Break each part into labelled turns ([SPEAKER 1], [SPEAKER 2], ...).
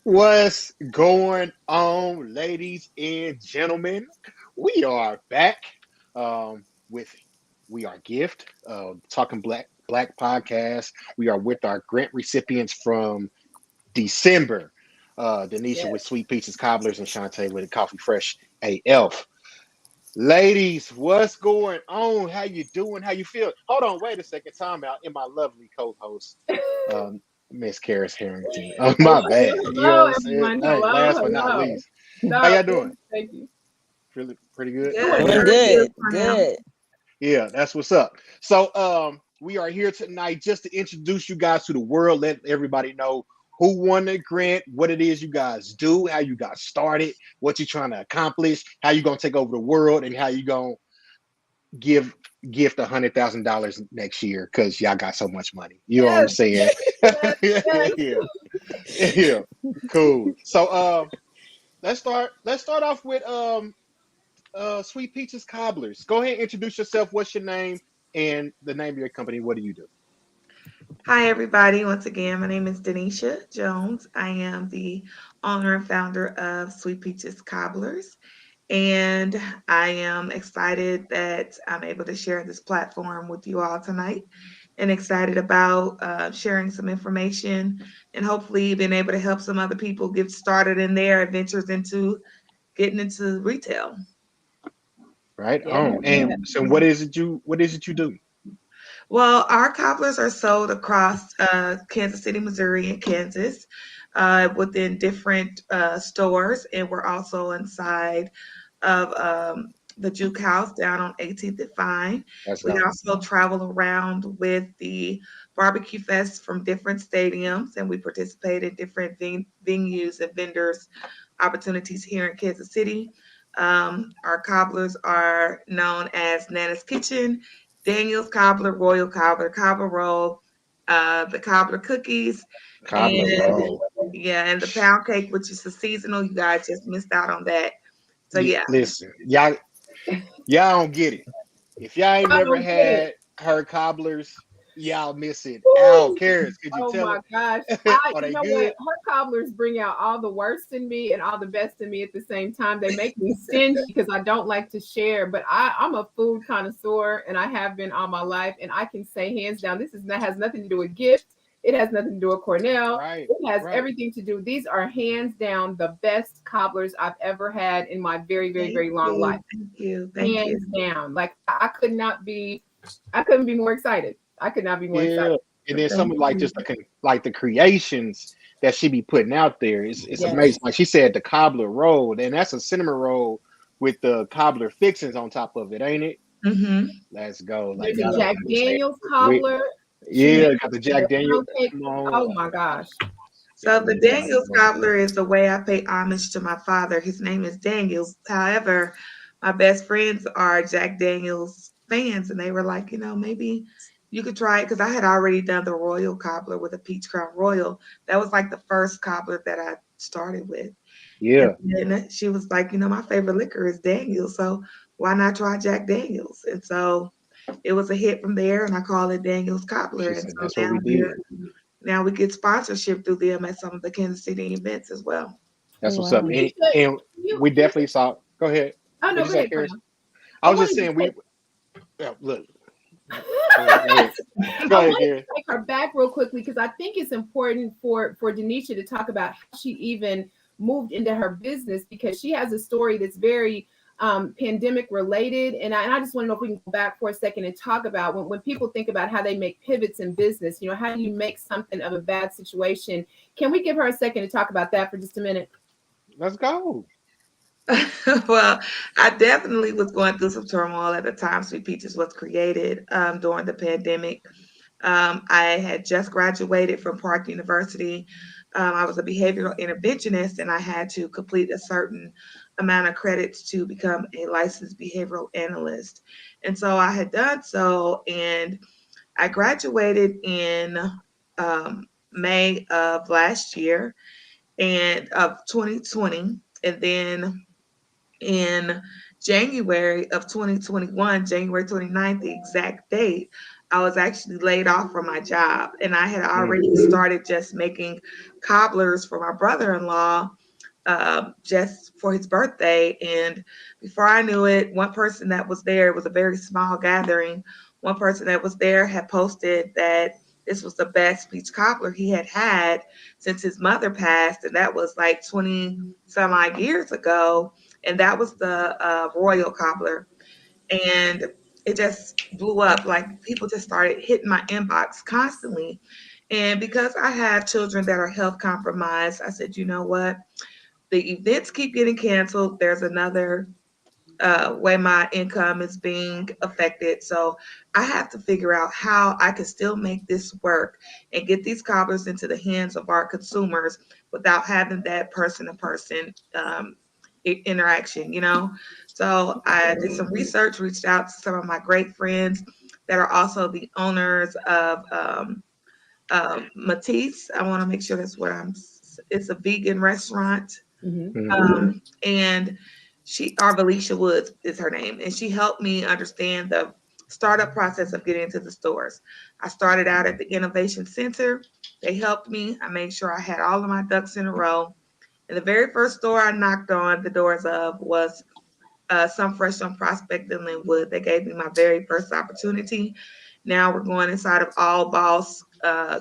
[SPEAKER 1] What's going on, ladies and gentlemen? We are back with We Are Gift, Talking Black podcast. We are with our grant recipients from December. Denisha with Sweet Peaches Cobblers and Shantae with Coffee Fresh AF. Ladies, what's going on? How you doing? How you feel? Hold on, wait a second. Time out. And my lovely co-host, um, Miss Karis Harrington. Oh, my bad. You know
[SPEAKER 2] Hello,
[SPEAKER 1] what I'm saying?
[SPEAKER 2] everyone.
[SPEAKER 1] Hey,
[SPEAKER 2] Hello,
[SPEAKER 1] last but not
[SPEAKER 2] hello.
[SPEAKER 1] least, how
[SPEAKER 2] No,
[SPEAKER 1] y'all doing?
[SPEAKER 2] thank you.
[SPEAKER 1] Really pretty good.
[SPEAKER 2] Doing
[SPEAKER 3] Doing
[SPEAKER 2] very
[SPEAKER 3] good,
[SPEAKER 2] good.
[SPEAKER 3] good.
[SPEAKER 1] Yeah, that's what's up. So, we are here tonight just to introduce you guys to the world, let everybody know who won the grant, what it is you guys do, how you got started, what you're trying to accomplish, how you gonna take over the world, and how you gonna give gift $100,000 next year because y'all got so much money. You know what I'm
[SPEAKER 2] Yes,
[SPEAKER 1] saying?
[SPEAKER 2] yes,
[SPEAKER 1] Yeah,
[SPEAKER 2] yes.
[SPEAKER 1] yeah, cool. So, let's start off with Sweet Peaches Cobblers. Go ahead, introduce yourself. What's your name and the name of your company? What do you do?
[SPEAKER 4] Hi, everybody. Once again, my name is Denisha Jones. I am the owner and founder of Sweet Peaches Cobblers. And I am excited that I'm able to share this platform with you all tonight and excited about sharing some information and hopefully being able to help some other people get started in their adventures into getting into retail.
[SPEAKER 1] Right
[SPEAKER 2] Yeah,
[SPEAKER 1] on.
[SPEAKER 2] yeah.
[SPEAKER 1] And so, what is it you do?
[SPEAKER 4] Well, our cobblers are sold across Kansas City, Missouri, and Kansas within different stores, and we're also inside of the Juke House down on 18th and Vine.
[SPEAKER 1] Let's
[SPEAKER 4] We
[SPEAKER 1] go.
[SPEAKER 4] also travel around with the barbecue fest from different stadiums, and we participate in different venues and vendors opportunities here in Kansas City. Our cobblers are known as Nana's Kitchen, Daniel's Cobbler, Royal Cobbler, Cobbler Roll, the Cobbler Cookies,
[SPEAKER 1] Cobbler
[SPEAKER 4] and
[SPEAKER 1] roll.
[SPEAKER 4] yeah, and the pound cake, which is the seasonal. You guys just missed out on that. So yeah,
[SPEAKER 1] Listen, y'all don't get it. If y'all ain't
[SPEAKER 2] I
[SPEAKER 1] never
[SPEAKER 2] don't get it.
[SPEAKER 1] had her cobblers, y'all miss it out.
[SPEAKER 2] Woo!
[SPEAKER 1] Cares, could you
[SPEAKER 2] Oh
[SPEAKER 1] tell
[SPEAKER 2] my gosh.
[SPEAKER 1] it? Are
[SPEAKER 2] You
[SPEAKER 1] they
[SPEAKER 2] know what?
[SPEAKER 1] good?
[SPEAKER 2] Her cobblers bring out all the worst in me and all the best in me at the same time. They make me stingy because I don't like to share, but I'm a food connoisseur and I have been all my life. And I can say hands down, that has nothing to do with gift. It has nothing to do with Cornell.
[SPEAKER 1] Right,
[SPEAKER 2] It has
[SPEAKER 1] right.
[SPEAKER 2] everything to do. These are hands down the best cobblers I've ever had in my very, very,
[SPEAKER 4] thank
[SPEAKER 2] very long life.
[SPEAKER 4] you, thank you, thank you.
[SPEAKER 2] Hands down. Like I couldn't be more excited. I could not be more excited.
[SPEAKER 1] Yeah. And then some
[SPEAKER 4] Thank
[SPEAKER 1] of like
[SPEAKER 4] you.
[SPEAKER 1] just like the creations that she be putting out there. It's
[SPEAKER 2] Yes.
[SPEAKER 1] amazing. Like she said, the cobbler roll, and that's a cinnamon roll with the cobbler fixings on top of it, ain't it?
[SPEAKER 4] Hmm.
[SPEAKER 1] Let's go. Like
[SPEAKER 2] There's a
[SPEAKER 1] y'all don't
[SPEAKER 2] Jack
[SPEAKER 1] understand.
[SPEAKER 2] Daniels
[SPEAKER 1] We
[SPEAKER 2] cobbler. She
[SPEAKER 1] Yeah,
[SPEAKER 2] makes
[SPEAKER 1] got the
[SPEAKER 2] the
[SPEAKER 1] Jack Daniel.
[SPEAKER 2] pound cake.
[SPEAKER 1] Come on.
[SPEAKER 2] Oh my gosh.
[SPEAKER 4] So
[SPEAKER 1] Gotta
[SPEAKER 4] the
[SPEAKER 1] get that.
[SPEAKER 4] Daniels cobbler is the way I pay homage to my father. His name is Daniels. However, my best friends are Jack Daniels fans, and they were like, maybe you could try it because I had already done the Royal cobbler with a peach crown royal. That was like the first cobbler that I started with. And
[SPEAKER 1] Yeah.
[SPEAKER 4] then she was like, my favorite liquor is Daniels, so why not try Jack Daniels? And so it was a hit from there, and I call it Daniels Cobbler.
[SPEAKER 1] She
[SPEAKER 4] And
[SPEAKER 1] said
[SPEAKER 4] so
[SPEAKER 1] that's what we did.
[SPEAKER 4] now we get sponsorship through them at some of the Kansas City events as well.
[SPEAKER 1] That's what's up. And,
[SPEAKER 2] Denisha,
[SPEAKER 1] and
[SPEAKER 2] you,
[SPEAKER 1] we
[SPEAKER 2] you
[SPEAKER 1] definitely saw. Go ahead.
[SPEAKER 2] oh no,
[SPEAKER 1] What'd
[SPEAKER 2] go
[SPEAKER 1] you say,
[SPEAKER 2] ahead,
[SPEAKER 1] Karis?
[SPEAKER 2] Cornell.
[SPEAKER 1] I
[SPEAKER 2] I
[SPEAKER 1] was just
[SPEAKER 2] wanted to
[SPEAKER 1] saying
[SPEAKER 2] take
[SPEAKER 1] yeah, look. Go ahead. Go ahead. Go
[SPEAKER 2] I
[SPEAKER 1] ahead,
[SPEAKER 2] wanted
[SPEAKER 1] Karis.
[SPEAKER 2] to take her back real quickly because I think it's important for Denisha to talk about how she even moved into her business because she has a story that's very pandemic related. And I just want to know if we can go back for a second and talk about when people think about how they make pivots in business, how do you make something of a bad situation? Can we give her a second to talk about that for just a minute?
[SPEAKER 1] Let's go.
[SPEAKER 4] Well, I definitely was going through some turmoil at the time Sweet Peaches was created during the pandemic. I had just graduated from Park University. I was a behavioral interventionist, and I had to complete a certain amount of credits to become a licensed behavioral analyst. And so I had done so, and I graduated in May of last year and of 2020. And then in January of 2021, January 29th, the exact date, I was actually laid off from my job, and I had
[SPEAKER 1] Mm,
[SPEAKER 4] already started just making cobblers for my brother-in-law, just for his birthday. And before I knew it, one person that was there, it was a very small gathering. One person that was there had posted that this was the best peach cobbler he had had since his mother passed, and that was like 20 some odd years ago. And that was the royal cobbler, and it just blew up. Like people just started hitting my inbox constantly. And because I have children that are health compromised, I said, you know what? The events keep getting canceled. There's another way my income is being affected. So I have to figure out how I can still make this work and get these cobblers into the hands of our consumers without having that person to person interaction, you know? So I did some research, reached out to some of my great friends that are also the owners of Matisse. I want to make sure that's what it's a vegan restaurant.
[SPEAKER 2] Hmm.
[SPEAKER 1] mhm,
[SPEAKER 4] And she, Arvelicia Woods is her name, and she helped me understand the startup process of getting into the stores. I started out at the Innovation Center. They helped me. I made sure I had all of my ducks in a row. And the very first store I knocked on the doors of was Some Fresh on Prospect in Linwood. They gave me my very first opportunity. Now we're going inside of all Boss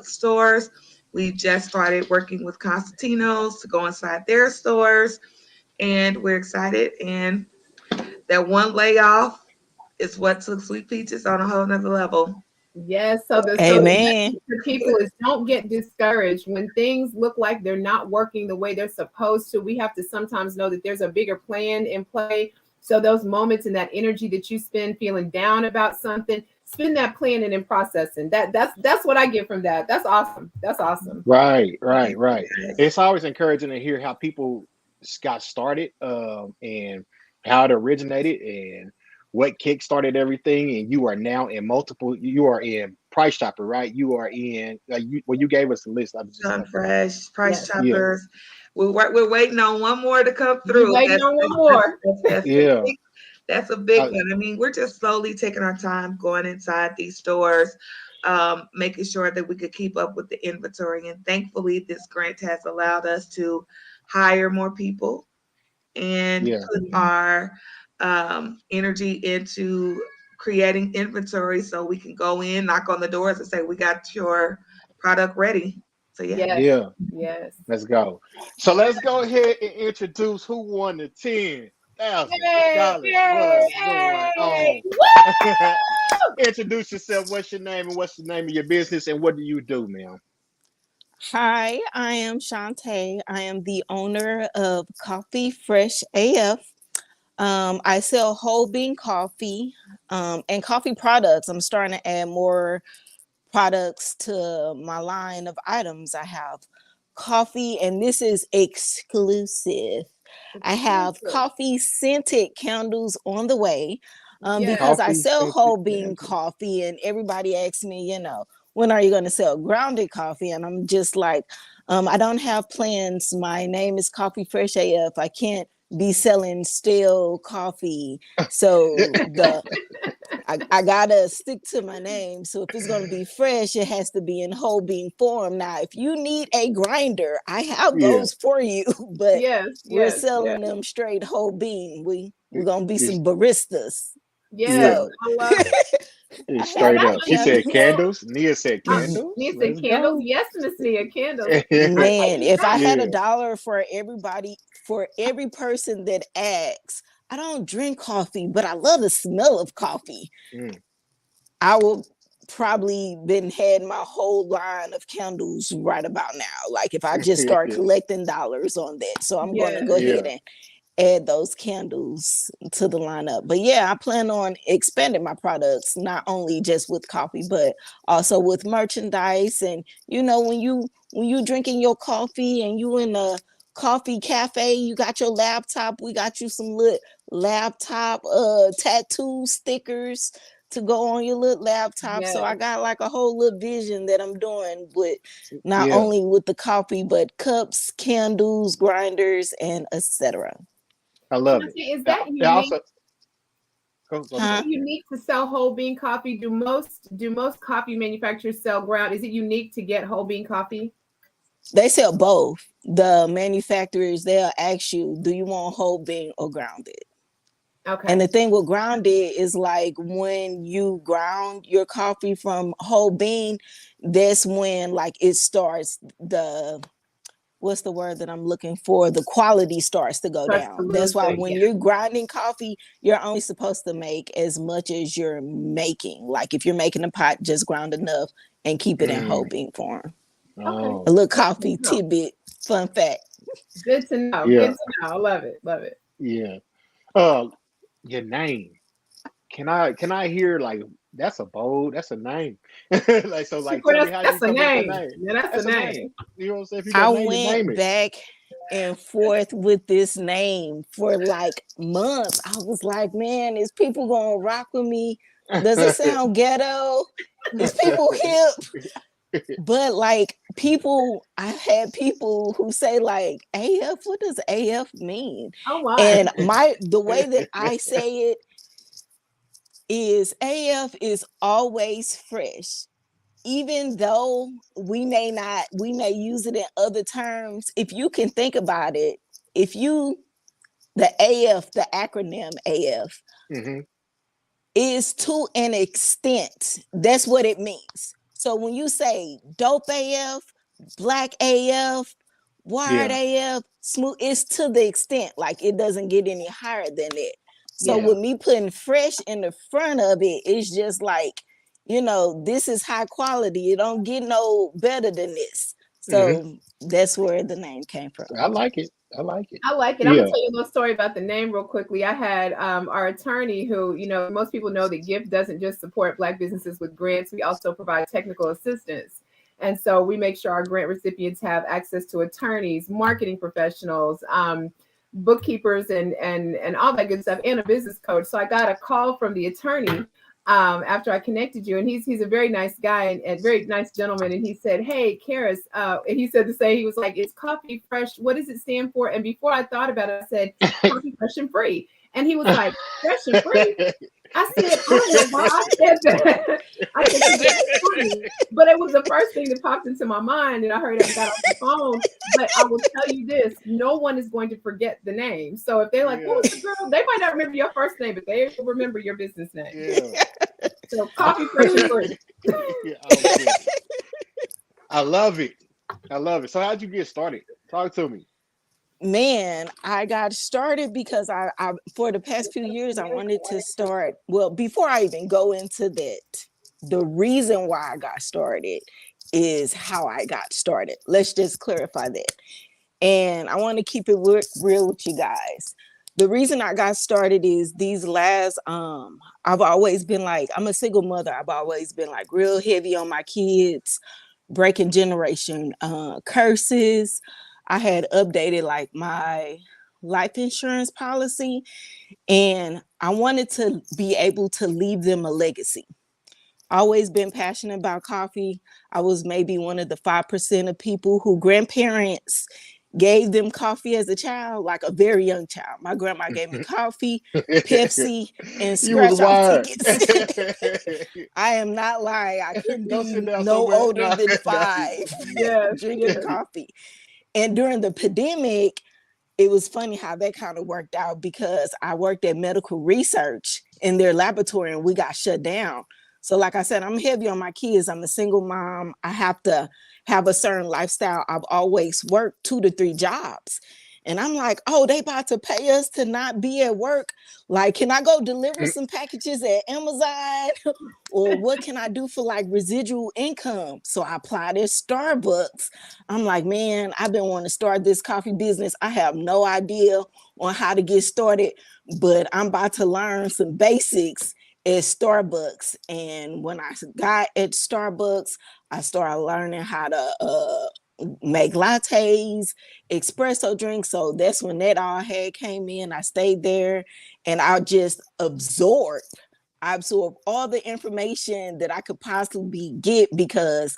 [SPEAKER 4] stores. We just started working with Constantinos to go inside their stores, and we're excited. And that one layoff is what took Sweet Peaches on a whole nother level.
[SPEAKER 2] Yes. So the
[SPEAKER 3] Amen.
[SPEAKER 2] message for people is don't get discouraged when things look like they're not working the way they're supposed to. We have to sometimes know that there's a bigger plan in play. So those moments and that energy that you spend feeling down about something, spend that planning and processing. That's what I get from that. That's awesome. That's awesome.
[SPEAKER 1] right, right,
[SPEAKER 4] Thank you,
[SPEAKER 1] right.
[SPEAKER 4] guys.
[SPEAKER 1] It's always encouraging to hear how people got started, and how it originated, and what kick-started everything. And you are now in multiple. You are in Price Chopper, right? You are in. Well, you gave us the list. I was just
[SPEAKER 4] Sun
[SPEAKER 1] looking at.
[SPEAKER 4] Fresh, Price
[SPEAKER 2] Yes.
[SPEAKER 1] Yeah,
[SPEAKER 4] Choppers. We're waiting on one more to come
[SPEAKER 2] We
[SPEAKER 4] through.
[SPEAKER 2] waiting on one more.
[SPEAKER 1] yeah.
[SPEAKER 4] That's a big
[SPEAKER 1] I,
[SPEAKER 4] one. I mean, we're just slowly taking our time going inside these stores, making sure that we could keep up with the inventory. And thankfully, this grant has allowed us to hire more people and
[SPEAKER 1] yeah,
[SPEAKER 4] put our energy into creating inventory so we can go in, knock on the doors, and say, we got your product ready. So, yeah.
[SPEAKER 2] Yes.
[SPEAKER 1] yeah.
[SPEAKER 2] Yes.
[SPEAKER 1] Let's go. So let's go ahead and introduce who won the $10,000.
[SPEAKER 2] Yay! Yay!
[SPEAKER 1] What's going
[SPEAKER 2] Yay!
[SPEAKER 1] on?
[SPEAKER 2] Woo!
[SPEAKER 1] Introduce yourself. What's your name and what's the name of your business and what do you do, ma'am?
[SPEAKER 3] Hi, I am Shantae. I am the owner of Coffee Fresh AF. I sell whole bean coffee and coffee products. I'm starting to add more products to my line of items. I have coffee, and this is exclusive. I have
[SPEAKER 2] Exclusive.
[SPEAKER 3] coffee scented candles on the way,
[SPEAKER 2] Yes.
[SPEAKER 3] because I
[SPEAKER 1] Coffee
[SPEAKER 3] sell
[SPEAKER 1] scented
[SPEAKER 3] whole bean
[SPEAKER 1] candles.
[SPEAKER 3] coffee, and everybody asks me, when are you going to sell grounded coffee? And I'm just like, I don't have plans. My name is Coffee Fresh AF. I can't be selling stale coffee. So I gotta stick to my name. So if it's gonna be fresh, it has to be in whole bean form. Now, if you need a grinder, I have
[SPEAKER 1] Yeah.
[SPEAKER 3] those for you, but
[SPEAKER 2] Yes.
[SPEAKER 3] we're
[SPEAKER 2] Yes. Yes.
[SPEAKER 3] selling them straight whole bean. We're gonna be
[SPEAKER 1] It's,
[SPEAKER 3] some baristas.
[SPEAKER 2] Yes.
[SPEAKER 1] yeah.
[SPEAKER 3] So
[SPEAKER 2] I love it.
[SPEAKER 3] I
[SPEAKER 1] It's
[SPEAKER 2] Well,
[SPEAKER 3] have
[SPEAKER 1] straight
[SPEAKER 2] that's
[SPEAKER 1] up. She
[SPEAKER 3] I
[SPEAKER 1] said
[SPEAKER 2] unusual.
[SPEAKER 1] candles. Nia said candles.
[SPEAKER 2] Nia said
[SPEAKER 1] Let's
[SPEAKER 2] candles.
[SPEAKER 1] go.
[SPEAKER 2] Yes, Miss Nia, candles.
[SPEAKER 1] Yeah.
[SPEAKER 2] I
[SPEAKER 3] man,
[SPEAKER 2] do
[SPEAKER 3] if I
[SPEAKER 2] that.
[SPEAKER 3] had a
[SPEAKER 1] Yeah.
[SPEAKER 3] dollar for everybody, for every person that asks, I don't drink coffee, but I love the smell of coffee.
[SPEAKER 1] Mm.
[SPEAKER 3] I will probably been had my whole line of candles right about now. Like if I just start collecting dollars on that. So I'm going to
[SPEAKER 2] Yes.
[SPEAKER 3] go ahead
[SPEAKER 1] Yeah.
[SPEAKER 3] and add those candles to the lineup. But yeah, I plan on expanding my products, not only just with coffee, but also with merchandise. And when you drinking your coffee and you in a coffee cafe, you got your laptop, we got you some little laptop tattoo stickers to go on your little laptop. So I
[SPEAKER 2] Yes.
[SPEAKER 3] got like a whole little vision that I'm doing with not
[SPEAKER 1] Yeah.
[SPEAKER 3] only with the coffee, but cups, candles, grinders, and etc.
[SPEAKER 1] I love it.
[SPEAKER 2] Shanti, is that
[SPEAKER 1] I
[SPEAKER 2] unique?
[SPEAKER 1] also Go
[SPEAKER 2] Is
[SPEAKER 3] Huh?
[SPEAKER 2] it
[SPEAKER 1] ahead.
[SPEAKER 2] unique to sell whole bean coffee? Do most coffee manufacturers sell ground? Is it unique to get whole bean coffee?
[SPEAKER 3] They sell both. The manufacturers, they'll ask you, do you want whole bean or grounded? And
[SPEAKER 2] Okay.
[SPEAKER 3] the thing with grounded is like when you ground your coffee from whole bean, that's when like it starts the what's the word that I'm looking for? The quality starts to go
[SPEAKER 2] Starts to
[SPEAKER 3] down. That's
[SPEAKER 2] lose
[SPEAKER 3] why
[SPEAKER 2] the
[SPEAKER 3] when
[SPEAKER 2] yeah.
[SPEAKER 3] you're grinding coffee, you're only supposed to make as much as you're making. Like if you're making a pot, just ground enough and keep it in whole
[SPEAKER 1] Mm.
[SPEAKER 3] bean form.
[SPEAKER 2] Okay.
[SPEAKER 3] A
[SPEAKER 1] Oh,
[SPEAKER 3] little
[SPEAKER 2] Good to
[SPEAKER 3] coffee
[SPEAKER 2] know.
[SPEAKER 3] tidbit, fun fact.
[SPEAKER 2] Good to know. Good
[SPEAKER 1] yeah,
[SPEAKER 2] to know. I love it. Love it.
[SPEAKER 1] yeah. Uh, your name. Can I hear like that's a name. Like so like
[SPEAKER 2] Boy,
[SPEAKER 1] tell me
[SPEAKER 2] that's
[SPEAKER 1] how you
[SPEAKER 2] that's a
[SPEAKER 1] come up with that
[SPEAKER 2] name.
[SPEAKER 1] name.
[SPEAKER 2] Yeah, that's a
[SPEAKER 1] That's a name.
[SPEAKER 2] name.
[SPEAKER 1] You know what I'm saying? If you
[SPEAKER 3] I
[SPEAKER 1] gonna name it, name
[SPEAKER 3] went
[SPEAKER 1] it.
[SPEAKER 3] back and forth with this name for like months. I was like, man, is people gonna rock with me? Does it sound ghetto? Is people hip? But like people, I had people who say like AF, what does AF mean?
[SPEAKER 2] Oh my.
[SPEAKER 3] And the way that I say it is AF is always fresh. Even though we may use it in other terms, if you can think about it, if you the AF, the acronym AF,
[SPEAKER 1] Hmm.
[SPEAKER 3] is to an extent. That's what it means. So when you say dope AF, black AF, wired
[SPEAKER 1] Yeah.
[SPEAKER 3] AF, smooth, it's to the extent. Like it doesn't get any higher than it. So
[SPEAKER 2] Yeah.
[SPEAKER 1] Yeah.
[SPEAKER 3] with me putting fresh in the front of it, it's just like, this is high quality. It don't get no better than this.
[SPEAKER 1] Hmm.
[SPEAKER 3] So that's where the name came from.
[SPEAKER 1] I like it. I like it.
[SPEAKER 2] I like it. I'm gonna
[SPEAKER 1] Yeah.
[SPEAKER 2] tell you a little story about the name real quickly. I had our attorney who, most people know that Gift doesn't just support Black businesses with grants. We also provide technical assistance. And so we make sure our grant recipients have access to attorneys, marketing professionals, bookkeepers, and all that good stuff, and a business coach. So I got a call from the attorney after I connected you, and he's a very nice guy and very nice gentleman. And he said, "Hey, Karis," and he said to say, he was like, "It's coffee fresh. What does it stand for?" And before I thought about it, I said, "Coffee fresh and free." And he was like, "Fresh and free?" I said, "I don't know why I said that." I said, "'Cause it's funny," but it was the first thing that popped into my mind, and I heard it got off the phone. But I will tell you this: no one is going to forget the name. So if they're like, "What
[SPEAKER 1] Yeah.
[SPEAKER 2] was the girl?" They might not remember your first name, but they will remember your business name.
[SPEAKER 1] Yeah.
[SPEAKER 2] So coffee fresh and free.
[SPEAKER 1] Yeah. Okay. I love it. I love it. So how'd you get started? Talk to me.
[SPEAKER 3] Man, I got started because I for the past few years I wanted to start. Well, before I even go into that, the reason why I got started is how I got started. Let's just clarify that. And I want to keep it real with you guys. The reason I got started is these last I've always been like, I'm a single mother. I've always been like real heavy on my kids, breaking generation curses. I had updated like my life insurance policy, and I wanted to be able to leave them a legacy. Always been passionate about coffee. I was maybe one of the 5% of people who grandparents gave them coffee as a child, like a very young child. My grandma gave me coffee, Pepsi, and
[SPEAKER 1] You was
[SPEAKER 3] scratch off
[SPEAKER 1] wired.
[SPEAKER 3] tickets. I am not lying. I couldn't
[SPEAKER 1] Go
[SPEAKER 3] be
[SPEAKER 1] sit down
[SPEAKER 3] no
[SPEAKER 1] somewhere.
[SPEAKER 3] older
[SPEAKER 1] Nah,
[SPEAKER 3] than
[SPEAKER 1] nah.
[SPEAKER 3] 5
[SPEAKER 2] Yes,
[SPEAKER 3] drinking
[SPEAKER 2] yes.
[SPEAKER 3] coffee. And during the pandemic, it was funny how that kind of worked out because I worked at medical research in their laboratory and we got shut down. So, like I said, I'm heavy on my kids. I'm a single mom. I have to have a certain lifestyle. I've always worked 2 to 3 jobs. And I'm like, oh, they about to pay us to not be at work. Like, can I go deliver some packages at Amazon? Or what can I do for like residual income? So I applied at Starbucks. I'm like, man, I've been wanting to start this coffee business. I have no idea on how to get started, but I'm about to learn some basics at Starbucks. And when I got at Starbucks, I started learning how to make lattes, espresso drinks. So that's when that all had came in. I stayed there and I just absorb all the information that I could possibly get because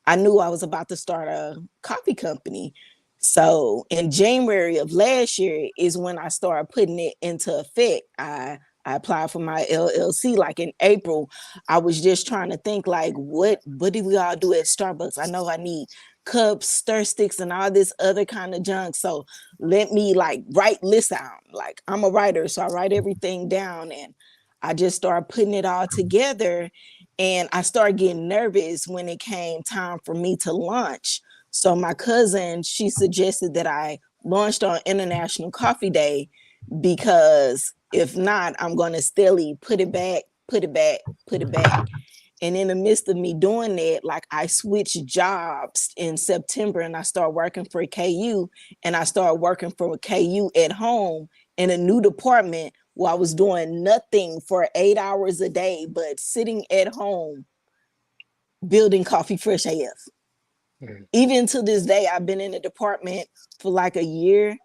[SPEAKER 3] I knew I was about to start a coffee company. So in January of last year is when I started putting it into effect. I I applied for my LLC like in April. I was just trying to think like, what do we all do at Starbucks? I know I need cups, stir sticks, and all this other kind of junk. So let me like write lists out. Like I'm a writer, so I write everything down, and I just started putting it all together. And I started getting nervous when it came time for me to launch. So my cousin, she suggested that I launched on International Coffee Day, because if not, I'm going to steadily put it back, put it back, put it back. And in the midst of me doing that, like I switched jobs in September and I started working for KU, and I started working for KU at home in a new department where I was doing nothing for 8 hours a day, but sitting at home building Coffee Fresh AF.
[SPEAKER 1] Mhm.
[SPEAKER 3] Even to this day, I've been in the department for like a year,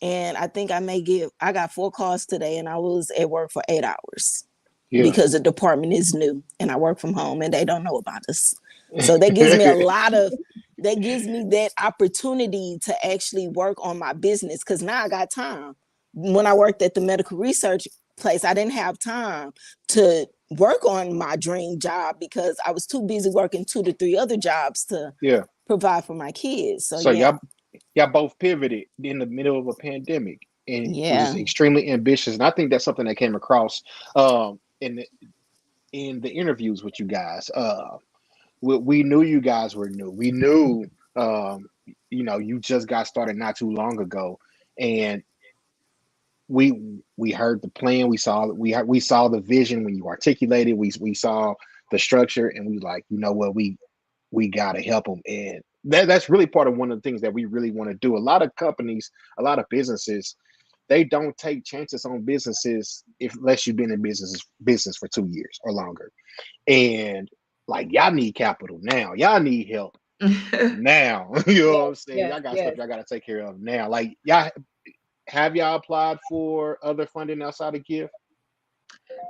[SPEAKER 3] and I think I got 4 calls today, and I was at work for 8 hours
[SPEAKER 1] Yeah.
[SPEAKER 3] because the department is new and I work from home and they don't know about us. So that gives me that gives me that opportunity to actually work on my business, because now I got time. When I worked at the medical research place, I didn't have time to work on my dream job because I was too busy working 2 to 3 other jobs to
[SPEAKER 1] Yeah.
[SPEAKER 3] provide for my kids. So
[SPEAKER 1] So
[SPEAKER 3] yeah,
[SPEAKER 1] y'all both pivoted in the middle of a pandemic, and it was
[SPEAKER 3] yeah,
[SPEAKER 1] extremely ambitious. And I think that's something that came across in the interviews with you guys. We knew you guys were new. We knew, you just got started not too long ago, and we heard the plan. We saw the vision when you articulated. We saw the structure, and we like, you know what, we gotta help them, and that's really part of one of the things that we really want to do. A lot of companies, a lot of businesses, they don't take chances on businesses unless you've been in business for 2 years or longer. And like, y'all need capital now. Y'all need help now. You know what I'm saying?
[SPEAKER 2] Yes,
[SPEAKER 1] Y'all got stuff
[SPEAKER 2] yes.
[SPEAKER 1] y'all gotta take care of now. Like, y'all applied for other funding outside of Gift?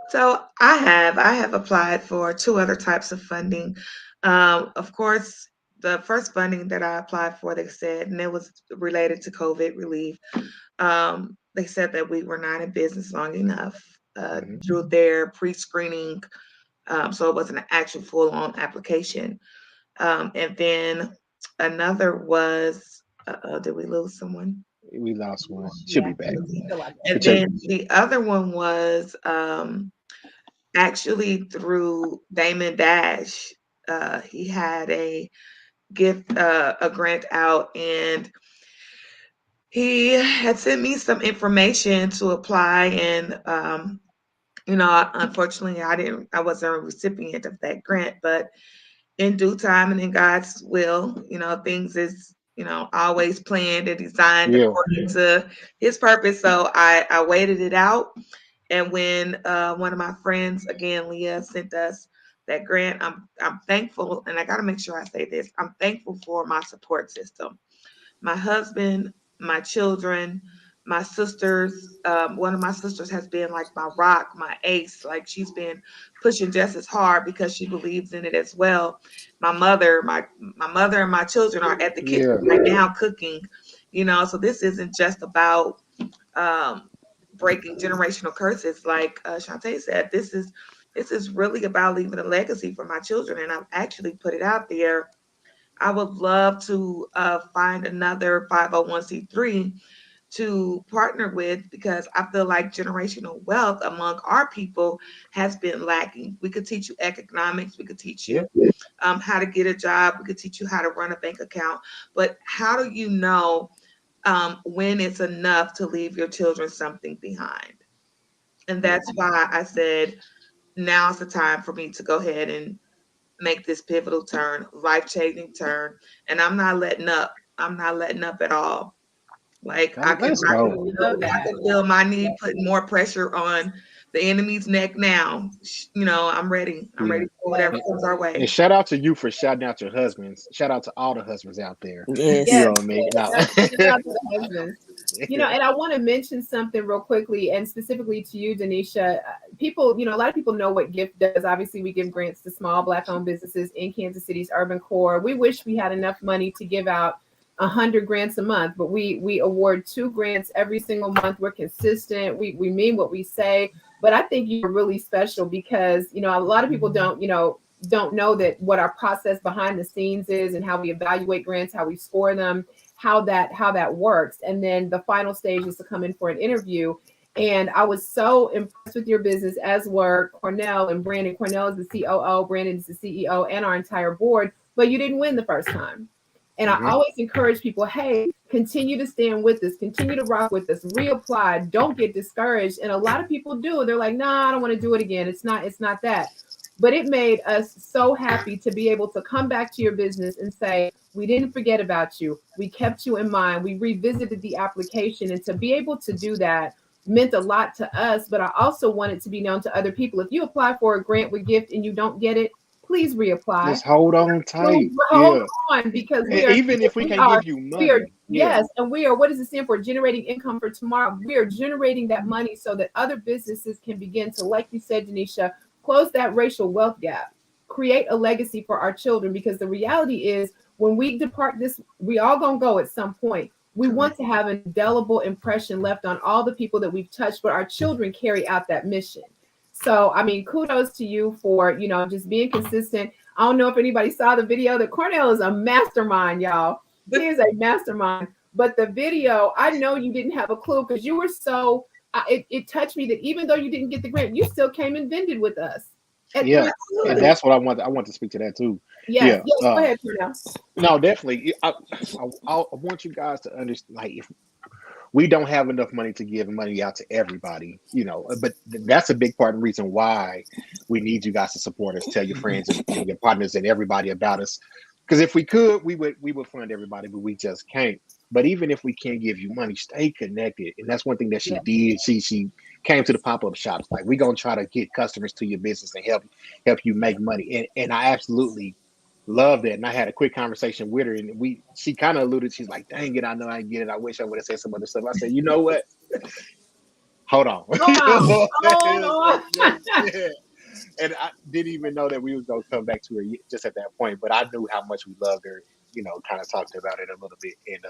[SPEAKER 4] So I have applied for 2 other types of funding. Of course, the first funding that I applied for, they said, and it was related to COVID relief. They said that we were not in business long enough
[SPEAKER 1] Hmm.
[SPEAKER 4] through their pre-screening, so it wasn't an actual full-on application. And then another was, did we lose someone?
[SPEAKER 1] We lost one. Should
[SPEAKER 2] Yeah,
[SPEAKER 1] be back.
[SPEAKER 2] I feel like that.
[SPEAKER 1] But
[SPEAKER 4] And then the other one was actually through Damon Dash. He had a grant out, and he had sent me some information to apply. And unfortunately, I wasn't a recipient of that grant, but in due time and in God's will, things is always planned and designed
[SPEAKER 1] yeah,
[SPEAKER 4] according to His purpose. So I waited it out. And when one of my friends, again, Leah, sent us that grant, I'm thankful, and I got to make sure I say this. I'm thankful for my support system, my husband, my children, my sisters. One of my sisters has been like my rock, my ace. Like, she's been pushing just as hard because she believes in it as well. My mother and my children are at the kitchen
[SPEAKER 1] yeah,
[SPEAKER 4] right now cooking. So this isn't just about um, breaking generational curses, like Shantae said. This is really about leaving a legacy for my children, and I've actually put it out there. I would love to find another 501c3 to partner with, because I feel like generational wealth among our people has been lacking. We could teach you economics, we could teach
[SPEAKER 1] yeah,
[SPEAKER 4] you how to get a job, we could teach you how to run a bank account, but how do you know when it's enough to leave your children something behind? And
[SPEAKER 1] yeah.
[SPEAKER 4] that's why I said now's the time for me to go ahead and make this pivotal turn, life changing turn. And I'm not letting up. I'm not letting up at all. Like, I can,
[SPEAKER 1] Let's
[SPEAKER 4] I
[SPEAKER 1] go.
[SPEAKER 4] can
[SPEAKER 2] I
[SPEAKER 4] feel,
[SPEAKER 2] love
[SPEAKER 4] I
[SPEAKER 2] that.
[SPEAKER 4] can feel my knee putting more pressure on the enemy's neck now. I'm ready. I'm
[SPEAKER 1] Yeah.
[SPEAKER 4] ready for whatever
[SPEAKER 2] Yes,
[SPEAKER 1] And,
[SPEAKER 4] comes our
[SPEAKER 1] and
[SPEAKER 4] way.
[SPEAKER 1] shout out to you for shouting out your husbands. Shout out to all the husbands out there. You
[SPEAKER 3] yes.
[SPEAKER 2] yes,
[SPEAKER 1] know what I mean?
[SPEAKER 2] yes.
[SPEAKER 1] No.
[SPEAKER 2] Shout out to the husbands. And I want to mention something real quickly, and specifically to you, Denisha. People, a lot of people know what GIFT does. Obviously, we give grants to small Black-owned businesses in Kansas City's urban core. We wish we had enough money to give out 100 grants a month, but we award 2 grants every single month. We're consistent. We mean what we say. But I think you're really special because, a lot of people don't know that what our process behind the scenes is and how we evaluate grants, how we score them, how that works. And then the final stage is to come in for an interview. And I was so impressed with your business, as were Cornell and Brandon. Cornell is the COO, Brandon is the CEO, and our entire board. But you didn't win the first time. And I always encourage people, hey, continue to stand with us, continue to rock with us, reapply, don't get discouraged. And a lot of people do. They're like, nah, I don't want to do it again. It's not that. But it made us so happy to be able to come back to your business and say, we didn't forget about you. We kept you in mind. We revisited the application. And to be able to do that meant a lot to us. But I also want it to be known to other people. If you apply for a grant with G.I.F.T and you don't get it, please reapply.
[SPEAKER 1] Just hold on tight.
[SPEAKER 2] Hold on, because
[SPEAKER 1] even if we can't give you money.
[SPEAKER 2] Yes, and we are, what does it stand for? Generating income for tomorrow. We are generating that money so that other businesses can begin to, like you said, Denisha, close that racial wealth gap, create a legacy for our children. Because the reality is, when we depart this, we all gonna go at some point. We want to have an indelible impression left on all the people that we've touched, but our children carry out that mission. So, I mean, kudos to you for, just being consistent. I don't know if anybody saw the video. That Cornell is a mastermind, y'all. He is a mastermind. But the video, I know you didn't have a clue because you were so, it touched me that even though you didn't get the grant, you still came and vended with us.
[SPEAKER 1] And that's what I want. I want to speak to that too.
[SPEAKER 2] Yes, go ahead, Cornell.
[SPEAKER 1] No, definitely. I want you guys to understand, like, if we don't have enough money to give money out to everybody, but that's a big part of the reason why we need you guys to support us. Tell your friends and your partners and everybody about us. Because if we could, we would fund everybody, but we just can't. But even if we can't give you money, stay connected. And that's one thing that she did. She came to the pop-up shops. Like, we're gonna try to get customers to your business and help you make money. And I absolutely love that. And I had a quick conversation with her, and she kind of alluded. She's like, "Dang it, I know I get it. I wish I would have said some other stuff." I said, "You know what? Hold on."
[SPEAKER 2] Hold on.
[SPEAKER 1] And I didn't even know that we was gonna come back to her just at that point, but I knew how much we loved her. Kind of talked about it a little bit, and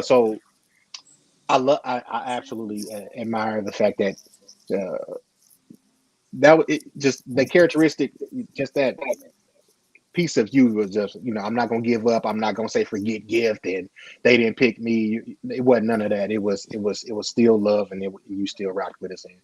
[SPEAKER 1] so I absolutely admire the fact that that was it. Just the characteristic, just that piece of you was just, I'm not gonna give up. I'm not gonna say forget G.I.F.T and they didn't pick me. It wasn't none of that. It was still love, and you still rocked with us, and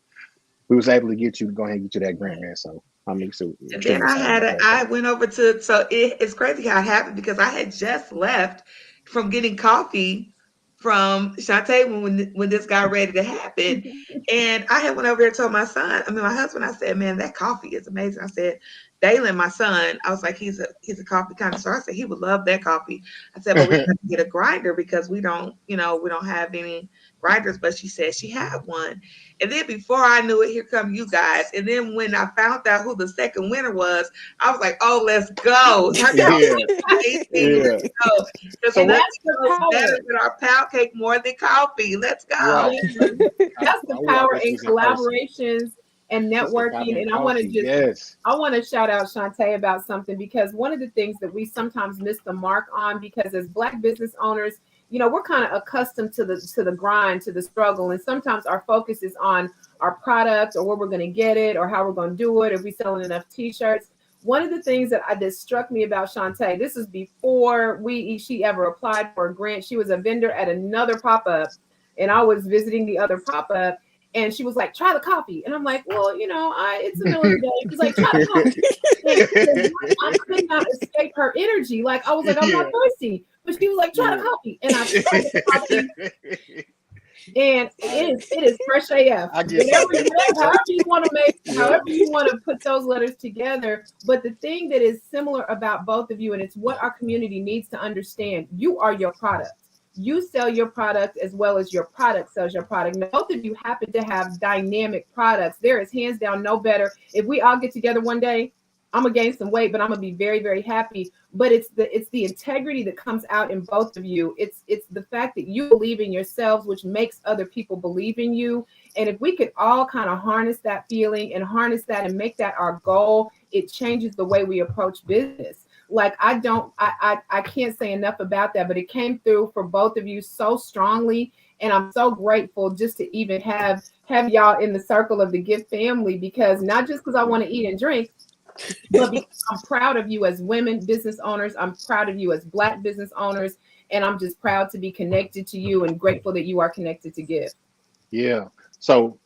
[SPEAKER 1] we was able to get you to go ahead and get you that grant, man. So I'm extremely
[SPEAKER 4] And then I went over to, so it's crazy how it happened because I had just left from getting coffee from Shantae when this got ready to happen. And I had went over there and told my husband, I said, man, that coffee is amazing. I said, Dalen, my son, I was like, he's a coffee connoisseur. I said, he would love that coffee. I said, but we have to get a grinder because we don't have any grinders. But she said she had one. And then before I knew it, here come you guys. And then when I found out who the second winner was, I was like, oh, let's go. So that's better than our pound cake, more than coffee. Let's go.
[SPEAKER 1] Right.
[SPEAKER 2] That's the power in collaborations and networking. And I want to shout out Shantae about something, because one of the things that we sometimes miss the mark on, because as Black business owners, we're kind of accustomed to the grind, to the struggle. And sometimes our focus is on our product, or where we're going to get it, or how we're going to do it, if we're selling enough t-shirts. One of the things that struck me about Shantae, this is before she ever applied for a grant. She was a vendor at another pop-up, and I was visiting the other pop-up. And she was like, try the coffee. And I'm like, well, it's the middle of the day. She's like, try the coffee. I could not escape her energy. Like, I was like, I'm not thirsty. But she was like, try the coffee. And I tried the coffee. And it is fresh AF. However you want to put those letters together. But the thing that is similar about both of you, and it's what our community needs to understand, you are your product. You sell your product as well as your product sells your product. Now, both of you happen to have dynamic products. There is hands down no better. If we all get together one day, I'm gonna gain some weight, but I'm gonna be very, very happy. But it's the integrity that comes out in both of you. It's the fact that you believe in yourselves, which makes other people believe in you. And if we could all kind of harness that feeling and harness that and make that our goal, it changes the way we approach business. Like, I can't say enough about that, but it came through for both of you so strongly. And I'm so grateful just to even have have y'all in the circle of the Gift family, because not just because I want to eat and drink, but because I'm proud of you as women business owners. I'm proud of you as Black business owners. And I'm just proud to be connected to you and grateful that you are connected to Gift.
[SPEAKER 1] Yeah. So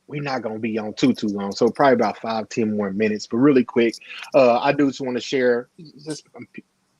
[SPEAKER 1] we're not gonna be on too long. So probably about 5, 10 more minutes. But really quick, I do just want to share. Just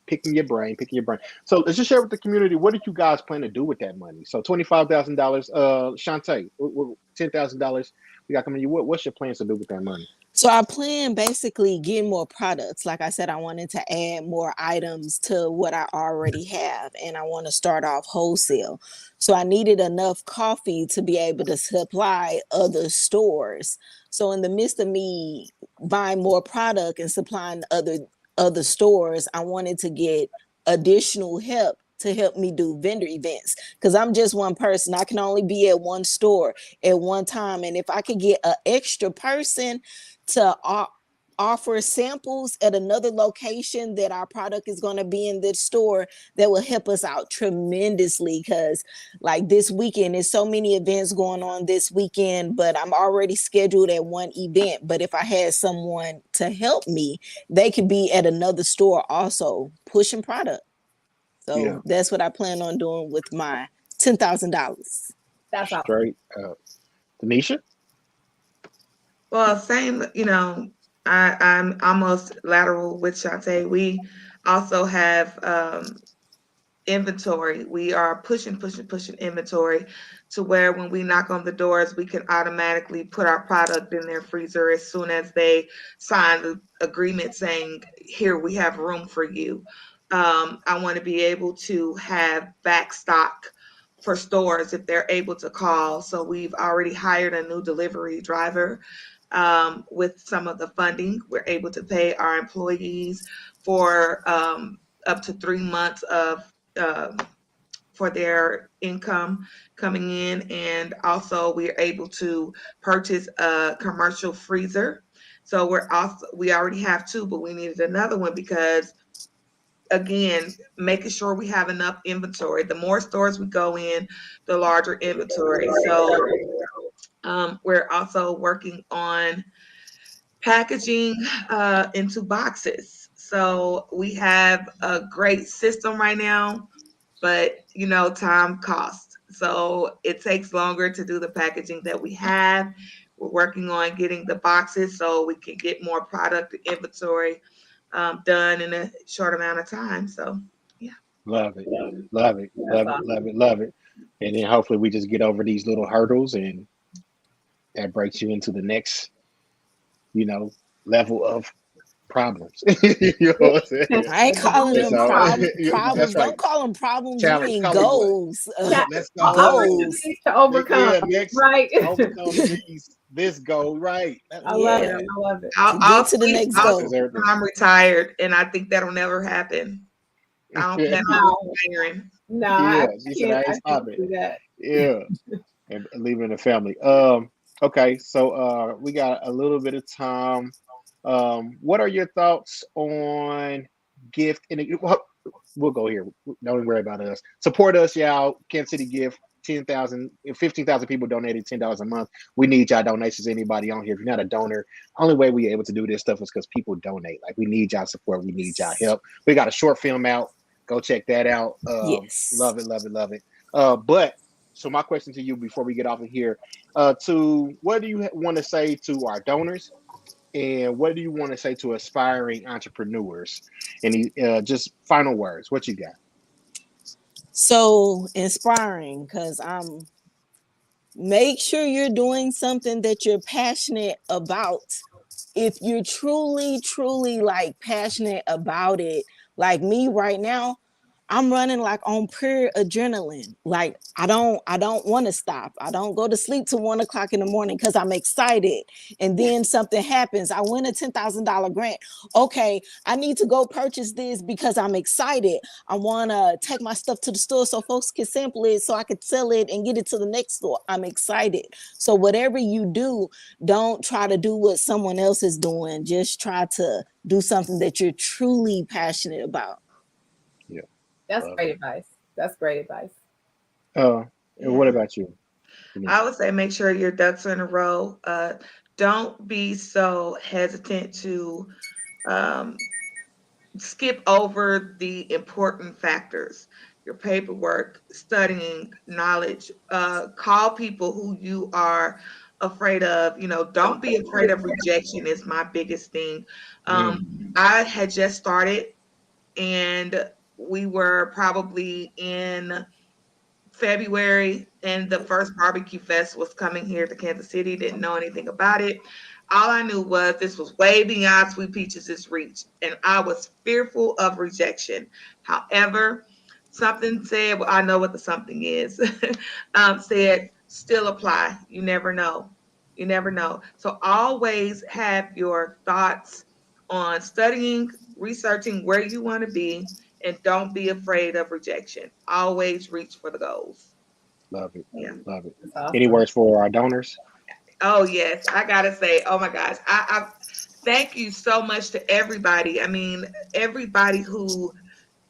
[SPEAKER 1] picking your brain, picking your brain. So let's just share with the community. What did you guys plan to do with that money? So $25,000. Shantae, $10,000. We got coming. What's your plans to do with that money?
[SPEAKER 3] So I plan basically getting more products. Like I said, I wanted to add more items to what I already have, and I want to start off wholesale. So I needed enough coffee to be able to supply other stores. So in the midst of me buying more product and supplying other stores, I wanted to get additional help to help me do vendor events, because I'm just one person. I can only be at one store at one time, and if I could get an extra person to offer samples at another location that our product is going to be in this store, that will help us out tremendously. Because like this weekend, there's so many events going on this weekend, but I'm already scheduled at one event. But if I had someone to help me, they could be at another store also pushing product.
[SPEAKER 1] Yeah,
[SPEAKER 3] So that's what I plan on doing with my $10,000.
[SPEAKER 2] That's awesome.
[SPEAKER 1] straight up. Tanisha?
[SPEAKER 4] Well, same, I'm almost lateral with Shantae. We also have inventory. We are pushing inventory to where when we knock on the doors, we can automatically put our product in their freezer as soon as they sign the agreement saying, here, we have room for you. I want to be able to have back stock for stores if they're able to call. So we've already hired a new delivery driver. With some of the funding, we're able to pay our employees for up to 3 months of um, for their income coming in, and also we are able to purchase a commercial freezer. So we already have two, but we needed another one because, again, making sure we have enough inventory. The more stores we go in, the larger inventory. So we're also working on packaging into boxes. So we have a great system right now, but time costs. So it takes longer to do the packaging that we have. We're working on getting the boxes so we can get more product inventory done in a short amount of time. So yeah.
[SPEAKER 1] Love it. Love it.
[SPEAKER 2] That's
[SPEAKER 1] Love it. Love
[SPEAKER 2] awesome.
[SPEAKER 1] it. Love it. And then hopefully we just get over these little hurdles and that breaks you into the next, you know, level of problems. You know what I'm saying?
[SPEAKER 3] I ain't calling
[SPEAKER 1] And
[SPEAKER 3] them
[SPEAKER 1] so
[SPEAKER 3] problems.
[SPEAKER 1] that's right.
[SPEAKER 3] Don't call them problems. You
[SPEAKER 1] Challenge.
[SPEAKER 3] mean
[SPEAKER 1] Call it what?
[SPEAKER 3] goals.
[SPEAKER 1] Let's go.
[SPEAKER 3] Goals.
[SPEAKER 2] Opportunities to overcome,
[SPEAKER 1] Yeah, next
[SPEAKER 2] right?
[SPEAKER 1] overcome these this goal. Right.
[SPEAKER 2] I love it.
[SPEAKER 3] Yeah.
[SPEAKER 2] I love it.
[SPEAKER 3] To get to the next
[SPEAKER 4] I'll
[SPEAKER 1] That's
[SPEAKER 3] goal.
[SPEAKER 4] sleep
[SPEAKER 1] everything.
[SPEAKER 4] when I'm retired, and I think that'll never happen. I don't plan on
[SPEAKER 2] No,
[SPEAKER 4] retiring.
[SPEAKER 2] no,
[SPEAKER 1] Yeah,
[SPEAKER 2] I
[SPEAKER 1] she said
[SPEAKER 2] can't.
[SPEAKER 1] I ain't
[SPEAKER 2] I can't
[SPEAKER 1] stopping.
[SPEAKER 2] do that.
[SPEAKER 1] Yeah. And leaving the family. Okay, so we got a little bit of time. What are your thoughts on gift? Well, we'll go here. Don't worry about us. Support us, y'all. Kansas City Gift. 10,000, 15,000 people donated $10 a month. We need y'all donations. Anybody on here? If you're not a donor, only way we able to do this stuff is because people donate. Like we need y'all support. We need y'all help. We got a short film out. Go check that out.
[SPEAKER 3] Yes.
[SPEAKER 1] Love it, love it, love it. But so my question to you before we get off of here, to what do you want to say to our donors, and what do you want to say to aspiring entrepreneurs? And just final words. What you got?
[SPEAKER 3] So inspiring, because make sure you're doing something that you're passionate about. If you're truly like passionate about it, like me right now, I'm running like on pure adrenaline. Like I don't want to stop. I don't go to sleep till 1 o'clock in the morning because I'm excited. And then something happens. I win a $10,000 grant. Okay, I need to go purchase this because I'm excited. I want to take my stuff to the store so folks can sample it so I can sell it and get it to the next store. I'm excited. So whatever you do, don't try to do what someone else is doing. Just try to do something that you're truly passionate about.
[SPEAKER 1] Yeah,
[SPEAKER 2] That's
[SPEAKER 1] love
[SPEAKER 2] great
[SPEAKER 1] it.
[SPEAKER 2] advice. That's great advice.
[SPEAKER 1] Uh, and what
[SPEAKER 4] Yeah.
[SPEAKER 1] about you,
[SPEAKER 4] I would say make sure your ducks are in a row. Don't be so hesitant to um, skip over the important factors, your paperwork, studying, knowledge. Call people who you are afraid of. Don't be afraid of rejection is my biggest thing.
[SPEAKER 1] Mm.
[SPEAKER 4] I had just started, and we were probably in February, and the first barbecue fest was coming here to Kansas City. Didn't know anything about it. All I knew was this was way beyond Sweet Peaches' reach, and I was fearful of rejection. However, something said, well, I know what the something is, said, still apply. You never know. You never know. So always have your thoughts on studying, researching where you want to be, and don't be afraid of rejection. Always reach for the goals.
[SPEAKER 1] Love it.
[SPEAKER 4] Yeah.
[SPEAKER 1] Love it.
[SPEAKER 2] That's
[SPEAKER 1] Any
[SPEAKER 2] awesome.
[SPEAKER 1] words for our donors?
[SPEAKER 4] Oh yes, I gotta say, oh my gosh, I thank you so much to everybody. I mean, everybody who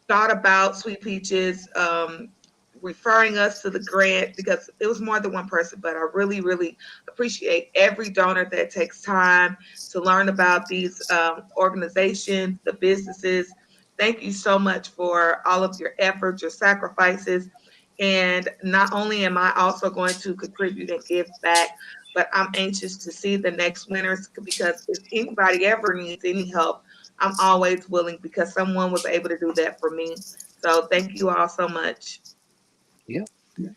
[SPEAKER 4] thought about Sweet Peaches, referring us to the grant, because it was more than one person, but I really, really appreciate every donor that takes time to learn about these organizations, the businesses. Thank you so much for all of your efforts, your sacrifices. And not only am I also going to contribute and give back, but I'm anxious to see the next winners, because if anybody ever needs any help, I'm always willing, because someone was able to do that for me. So thank you all so much.
[SPEAKER 1] Yeah.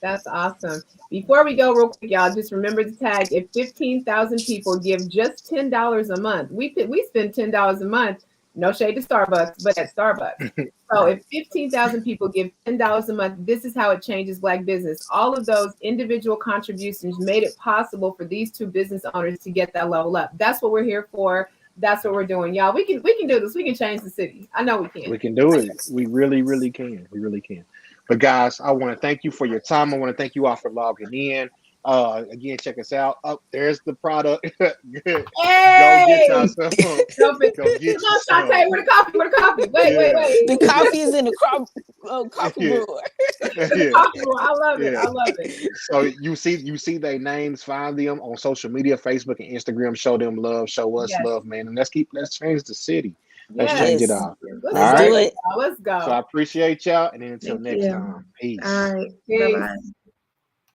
[SPEAKER 2] That's awesome. Before we go, real quick, y'all, just remember the tag. If 15,000 people give just $10 a month, we spend $10 a month. No shade to Starbucks, but at Starbucks. So
[SPEAKER 1] Right.
[SPEAKER 2] if 15,000 people give $10 a month, this is how it changes Black business. All of those individual contributions made it possible for these two business owners to get that level up. That's what we're here for. That's what we're doing, y'all. We can do this. We can change the city. I know we can.
[SPEAKER 1] We can do it. We really, really can. We really can. But guys, I want to thank you for your time. I want to thank you all for logging in. Again, check us out. Oh, there's the product. Good. Go get y'all
[SPEAKER 2] Hey,
[SPEAKER 1] some.
[SPEAKER 2] don't be,
[SPEAKER 1] Go
[SPEAKER 2] come
[SPEAKER 1] get you
[SPEAKER 2] on,
[SPEAKER 1] some.
[SPEAKER 2] Shantae, where the coffee? Where the coffee? Wait, wait,
[SPEAKER 1] Yeah.
[SPEAKER 2] wait.
[SPEAKER 3] The coffee is in the coffee
[SPEAKER 1] Yeah.
[SPEAKER 3] brewer.
[SPEAKER 2] The
[SPEAKER 1] Yeah.
[SPEAKER 2] coffee room. I love it.
[SPEAKER 1] Yeah.
[SPEAKER 2] I love it.
[SPEAKER 1] So you see their names, find them on social media, Facebook and Instagram. Show them love, show us
[SPEAKER 2] Yes,
[SPEAKER 1] love, man. And let's change the city. Let's
[SPEAKER 2] yes.
[SPEAKER 1] change it
[SPEAKER 3] Yes.
[SPEAKER 1] all.
[SPEAKER 2] Let's
[SPEAKER 1] All
[SPEAKER 3] Let's
[SPEAKER 2] do
[SPEAKER 3] do
[SPEAKER 1] right.
[SPEAKER 2] it,
[SPEAKER 3] it.
[SPEAKER 2] y'all. Let's
[SPEAKER 1] So I
[SPEAKER 2] go.
[SPEAKER 1] appreciate y'all, and then until
[SPEAKER 4] Thank
[SPEAKER 1] next
[SPEAKER 4] you.
[SPEAKER 1] time,
[SPEAKER 4] All
[SPEAKER 1] peace.
[SPEAKER 4] right. Bye
[SPEAKER 2] Peace.
[SPEAKER 4] bye.